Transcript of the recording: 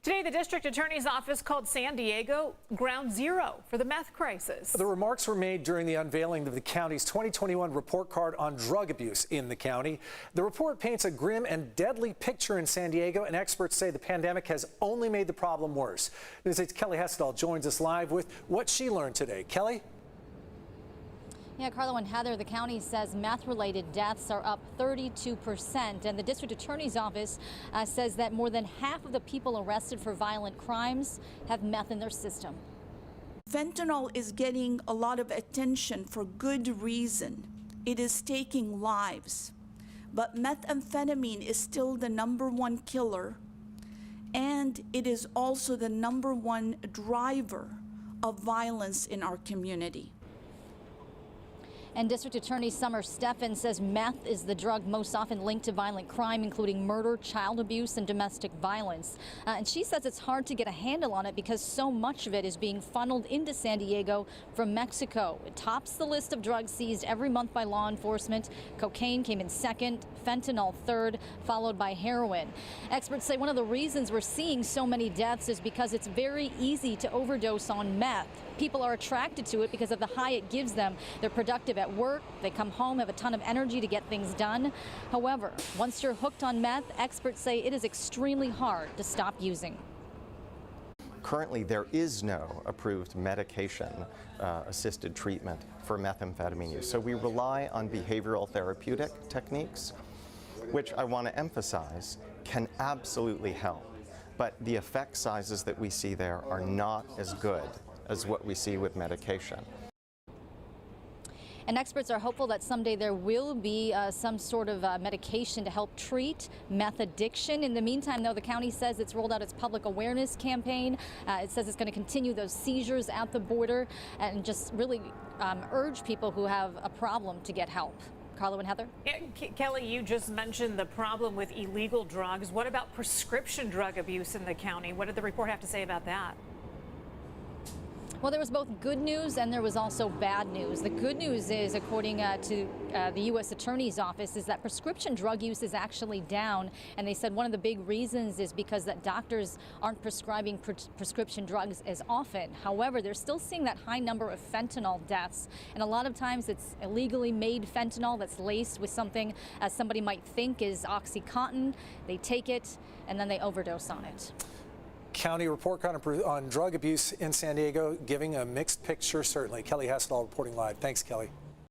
Today, the district attorney's office called San Diego ground zero for the meth crisis. The remarks were made during the unveiling of the county's 2021 report card on drug abuse in the county. The report paints a grim and deadly picture in San Diego, and experts say the pandemic has only made the problem worse. News 8's Kelly Hessdahl joins us live with what she learned today. Kelly? Yeah, Carlo and Heather, the county says meth-related deaths are up 32%, and the district attorney's office says that more than half of the people arrested for violent crimes have meth in their system. Fentanyl is getting a lot of attention for good reason. It is taking lives, but methamphetamine is still the #1 killer, and it is also the #1 driver of violence in our community. And District Attorney Summer Stephan says meth is the drug most often linked to violent crime, including murder, child abuse, and domestic violence. And she says it's hard to get a handle on it because so much of it is being funneled into San Diego from Mexico. It tops the list of drugs seized every month by law enforcement. Cocaine came in second, fentanyl third, followed by heroin. Experts say one of the reasons we're seeing so many deaths is because it's very easy to overdose on meth. People are attracted to it because of the high it gives them. They're productive at work. They come home, have a ton of energy to get things done. However, once you're hooked on meth, experts say it is extremely hard to stop using. Currently, there is no approved medication-assisted treatment for methamphetamine use. So we rely on behavioral therapeutic techniques, which I want to emphasize can absolutely help. But the effect sizes that we see there are not as good as what we see with medication. And experts are hopeful that someday there will be some sort of medication to help treat meth addiction. In the meantime, though, the county says it's rolled out its public awareness campaign. It says it's going to continue those seizures at the border and just really urge people who have a problem to get help. Carlo and Heather? Yeah, Kelly, you just mentioned the problem with illegal drugs. What about prescription drug abuse in the county? What did the report have to say about that? Well, there was both good news and there was also bad news. The good news is, according to the U.S. Attorney's Office, is that prescription drug use is actually down. And they said one of the big reasons is because that doctors aren't prescribing prescription drugs as often. However, they're still seeing that high number of fentanyl deaths. And a lot of times it's illegally made fentanyl that's laced with something somebody might think is OxyContin. They take it and then they overdose on it. County report card on drug abuse in San Diego, giving a mixed picture, certainly. Kelly Hessdahl reporting live. Thanks, Kelly.